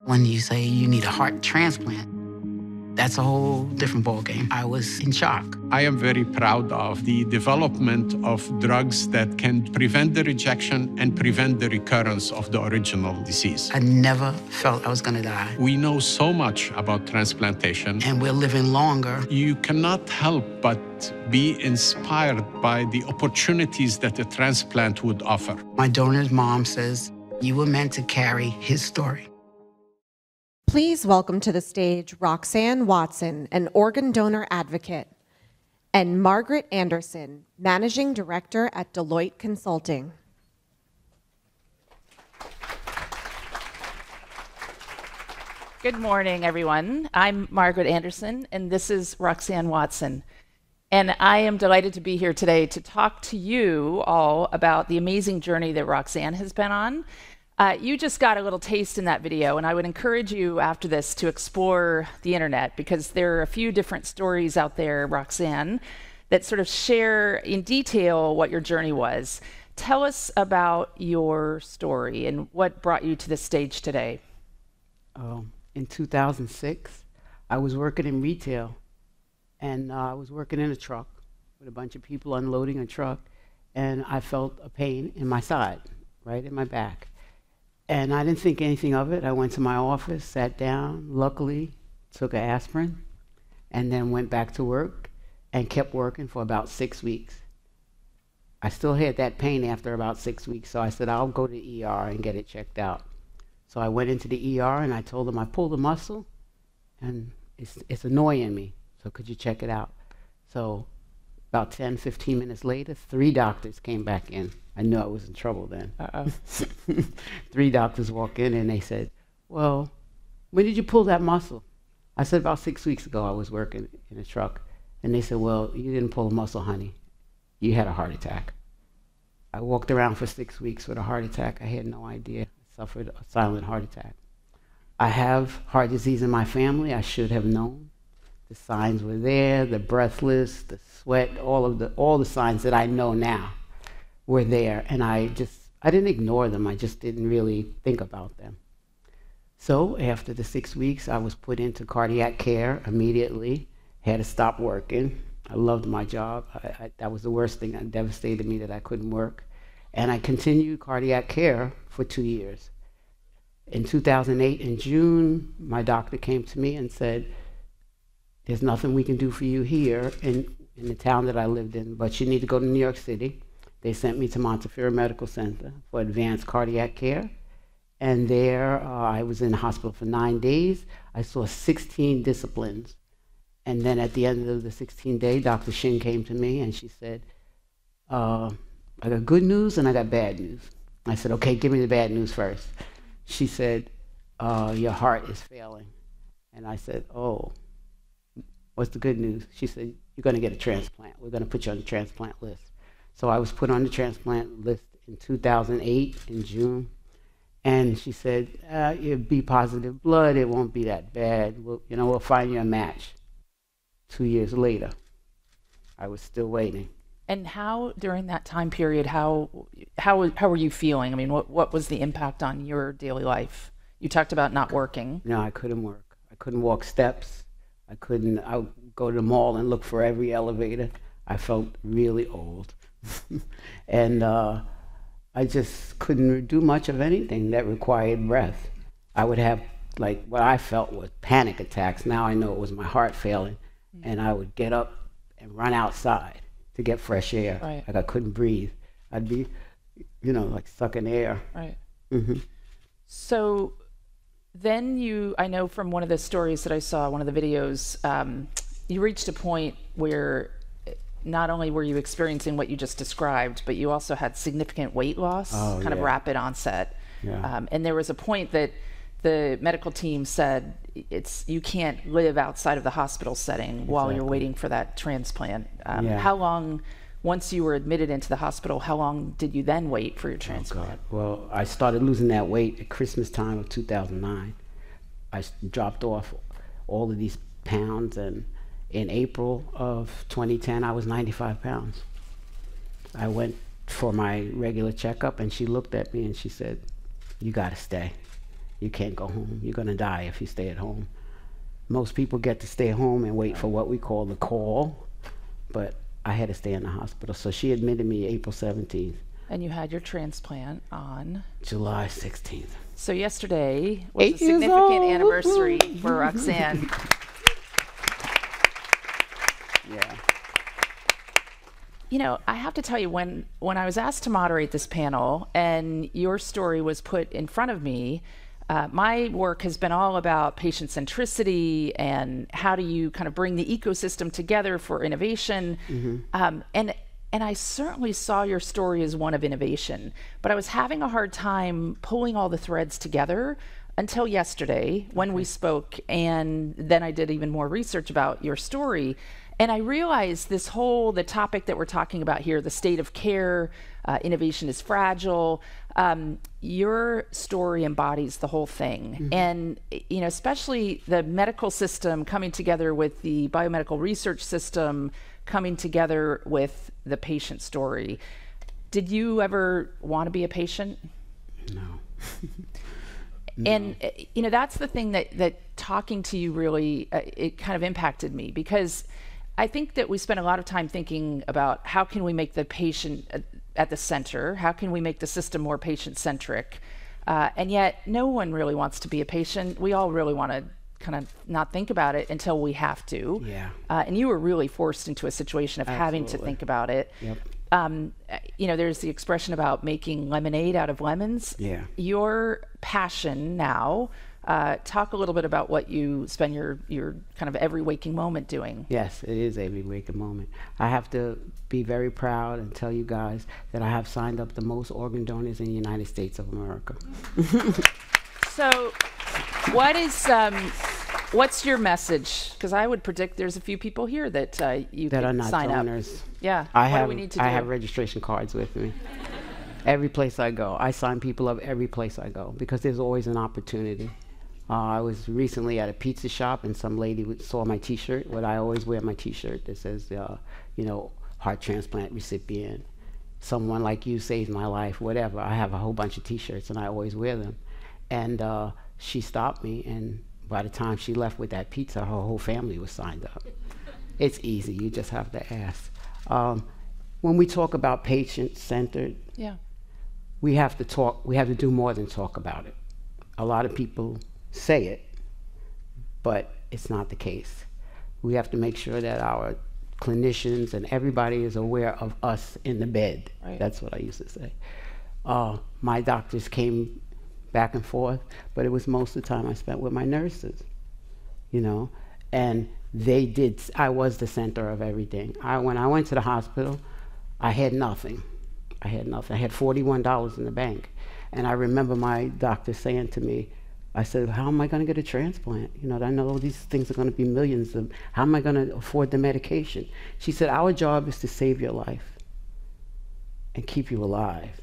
When you say you need a heart transplant, that's a whole different ballgame. I was in shock. I am very proud of the development of drugs that can prevent the rejection and prevent the recurrence of the original disease. I never felt I was going to die. We know so much about transplantation. And we're living longer. You cannot help but be inspired by the opportunities that a transplant would offer. My donor's mom says, you were meant to carry his story. Please welcome to the stage Roxanne Watson, an organ donor advocate, and Margaret Anderson, Managing Director at Deloitte Consulting. Good morning, everyone. I'm Margaret Anderson, and this is Roxanne Watson. And I am delighted to be here today to talk to you all about the amazing journey that Roxanne has been on. You just got a little taste in that video, and I would encourage you after this to explore the internet, because there are a few different stories out there, Roxanne, that sort of share in detail what your journey was. Tell us about your story and what brought you to this stage today. In 2006, I was working in retail, and I was working in a truck with a bunch of people unloading a truck, and I felt a pain in my side, right in my back. And I didn't think anything of it. I went to my office, sat down, luckily took an aspirin, and then went back to work and kept working for about 6 weeks. I still had that pain after about 6 weeks, so I said, I'll go to the ER and get it checked out. So I went into the ER and I told them I pulled a muscle and it's annoying me, so could you check it out? So about 10, 15 minutes later, 3 doctors came back in. I knew I was in trouble then. 3 doctors walked in and they said, well, when did you pull that muscle? I said, about 6 weeks ago I was working in a truck. And they said, well, you didn't pull a muscle, honey. You had a heart attack. I walked around for 6 weeks with a heart attack. I had no idea. I suffered a silent heart attack. I have heart disease in my family. I should have known. The signs were there, the breathless, the sweat, all the signs that I know now were there, and I didn't ignore them. I just didn't really think about them. So after the 6 weeks, I was put into cardiac care immediately. Had to stop working. I loved my job. That was the worst thing that devastated me, that I couldn't work. And I continued cardiac care for 2 years. In 2008, in June, my doctor came to me and said, there's nothing we can do for you here in the town that I lived in, but you need to go to New York City. They sent me to Montefiore Medical Center for advanced cardiac care. And there, I was in the hospital for 9 days. I saw 16 disciplines. And then at the end of the 16th day, Dr. Shin came to me and she said, I got good news and I got bad news. I said, okay, give me the bad news first. She said, your heart is failing. And I said, oh, what's the good news? She said, you're going to get a transplant. We're going to put you on the transplant list. So I was put on the transplant list in 2008 in June. And she said, you'll be positive blood. It won't be that bad. We'll find you a match. 2 years later, I was still waiting. And how, during that time period, how were you feeling? I mean, what was the impact on your daily life? You talked about not working. No, I couldn't work. I couldn't walk steps. I would go to the mall and look for every elevator. I felt really old. And I just couldn't do much of anything that required breath. I would have like what I felt was panic attacks. Now I know it was my heart failing. And I would get up and run outside to get fresh air. Right. Like I couldn't breathe. I'd be, like sucking air. Right. Mm-hmm. So then I know from one of the stories that I saw, one of the videos, you reached a point where not only were you experiencing what you just described, but you also had significant weight loss, of rapid onset. Yeah. And there was a point that the medical team said you can't live outside of the hospital setting while you're waiting for that transplant. How long, once you were admitted into the hospital, how long did you then wait for your transplant? Oh God. Well, I started losing that weight at Christmas time of 2009. I dropped off all of these pounds, and in April of 2010, I was 95 pounds. I went for my regular checkup, and she looked at me and she said, you gotta stay. You can't go home. You're going to die if you stay at home. Most people get to stay home and wait for what we call the call, but I had to stay in the hospital. So she admitted me April 17th. And you had your transplant on? July 16th. So yesterday was 8 a significant anniversary for Roxanne. Yeah. You know, I have to tell you, when I was asked to moderate this panel and your story was put in front of me, my work has been all about patient centricity and how do you kind of bring the ecosystem together for innovation. And I certainly saw your story as one of innovation, but I was having a hard time pulling all the threads together until yesterday when we spoke, and then I did even more research about your story. And I realized the topic that we're talking about here, the state of care, innovation is fragile, your story embodies the whole thing. And, you know, especially the medical system coming together with the biomedical research system, coming together with the patient story. Did you ever want to be a patient? No. And, you know, that's the thing that talking to you really, it kind of impacted me, because I think that we spend a lot of time thinking about how can we make the patient at the center, how can we make the system more patient-centric, and yet no one really wants to be a patient. We all really want to kind of not think about it until we have to. Yeah. And you were really forced into a situation of having to think about it. Yep. You know, there's the expression about making lemonade out of lemons. Yeah. Your passion now, talk a little bit about what you spend your kind of every waking moment doing. Yes, it is every waking moment. I have to be very proud and tell you guys that I have signed up the most organ donors in the United States of America. So what's your message? Because I would predict there's a few people here that you that could are not sign donors. up. Yeah. I what do we need to do? I have registration cards with me. Every place I go, I sign people up every place I go because there's always an opportunity. I was recently at a pizza shop and some lady saw my T-shirt. What I always wear my T-shirt that says, you know, heart transplant recipient. Someone like you saved my life. Whatever. I have a whole bunch of T-shirts and I always wear them. And she stopped me, and by the time she left with that pizza, her whole family was signed up. It's easy. You just have to ask. When we talk about patient-centered, yeah, we have to talk. We have to do more than talk about it. A lot of people say it, but it's not the case. We have to make sure that our clinicians and everybody is aware of us in the bed. Right. That's what I used to say. My doctors came back and forth, but it was most of the time I spent with my nurses, you know, and I was the center of everything. When I went to the hospital, I had nothing. I had $41 in the bank. And I remember my doctor saying to me, I said, how am I going to get a transplant? You know, I know these things are going to be millions of, how am I going to afford the medication? She said, our job is to save your life and keep you alive,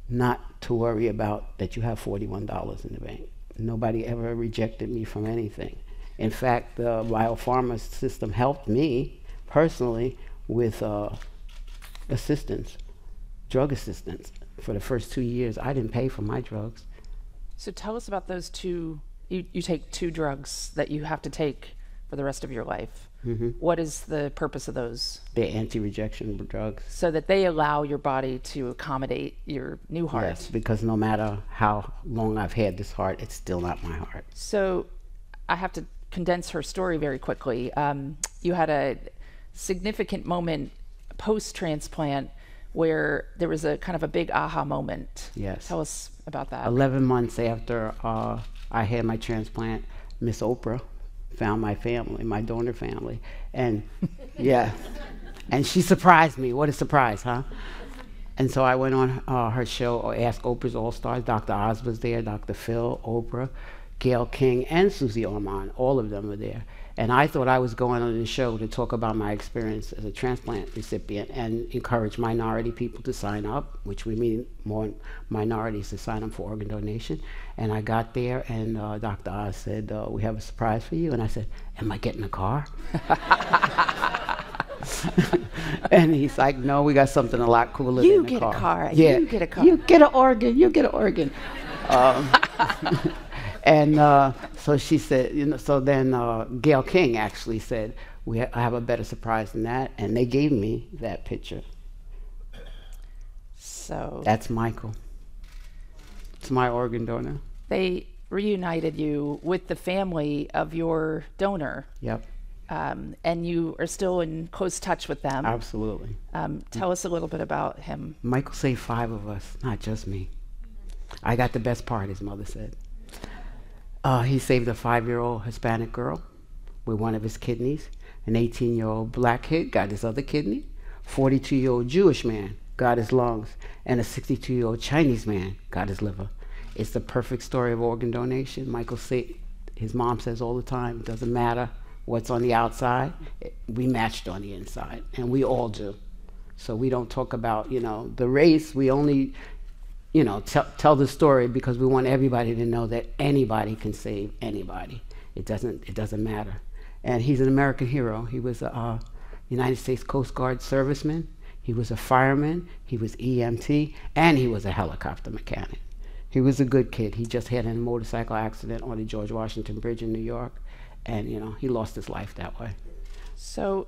not to worry about that you have $41 in the bank. Nobody ever rejected me from anything. In fact, the PhRMA system helped me personally with assistance, drug assistance. For the first 2 years, I didn't pay for my drugs. So tell us about those two. You take 2 drugs that you have to take for the rest of your life. What is the purpose of those? They're anti-rejection drugs. So that they allow your body to accommodate your new heart. Yes, because no matter how long I've had this heart, it's still not my heart. So I have to condense her story very quickly. You had a significant moment post-transplant where there was a kind of a big aha moment. Yes. Tell us about that. 11 months after I had my transplant, Miss Oprah found my family, my donor family. And yeah, and she surprised me. What a surprise, huh? And so I went on her show, or Ask Oprah's All-Stars. Dr. Oz was there, Dr. Phil, Oprah, Gail King, and Susie Orman. All of them were there. And I thought I was going on the show to talk about my experience as a transplant recipient and encourage minority people to sign up, which we mean more minorities to sign up for organ donation. And I got there, and Dr. Oz said, we have a surprise for you. And I said, am I getting a car? And he's like, no, we got something a lot cooler than a car. You get a car. Yeah. You get a car. You get an organ. You get an organ. And so she said, so then Gail King actually said, I have a better surprise than that. And they gave me that picture. So that's Michael. It's my organ donor. They reunited you with the family of your donor. Yep. And you are still in close touch with them. Absolutely. Tell us a little bit about him. Michael saved 5 of us, not just me. I got the best part, his mother said. He saved a 5-year-old Hispanic girl with one of his kidneys. An 18-year-old black kid got his other kidney. 42-year-old Jewish man got his lungs. And a 62-year-old Chinese man got his liver. It's the perfect story of organ donation. Michael said, his mom says all the time, it doesn't matter what's on the outside, we matched on the inside, and we all do. So we don't talk about, the race. We only, tell the story because we want everybody to know that anybody can save anybody. It doesn't matter. And he's an American hero. He was a United States Coast Guard serviceman. He was a fireman. He was EMT, and he was a helicopter mechanic. He was a good kid. He just had a motorcycle accident on the George Washington Bridge in New York. And, he lost his life that way. So,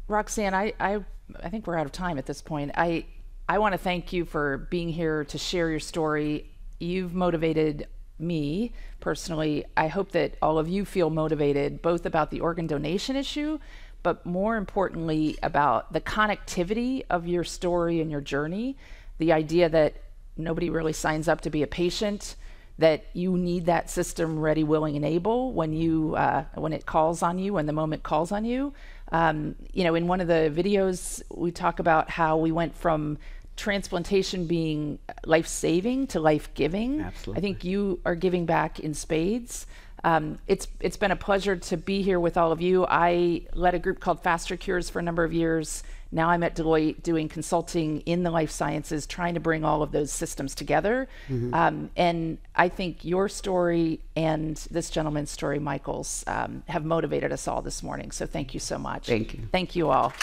Roxanne, I think we're out of time at this point. I want to thank you for being here to share your story. You've motivated me personally. I hope that all of you feel motivated, both about the organ donation issue, but more importantly, about the connectivity of your story and your journey. The idea that nobody really signs up to be a patient, that you need that system ready, willing, and able when it calls on you, when the moment calls on you. In one of the videos, we talk about how we went from transplantation being life-saving to life-giving. Absolutely. I think you are giving back in spades. It's been a pleasure to be here with all of you. I led a group called Faster Cures for a number of years. Now I'm at Deloitte doing consulting in the life sciences, trying to bring all of those systems together. Mm-hmm. And I think your story and this gentleman's story, Michael's, have motivated us all this morning. So thank you so much. Thank you. Thank you all.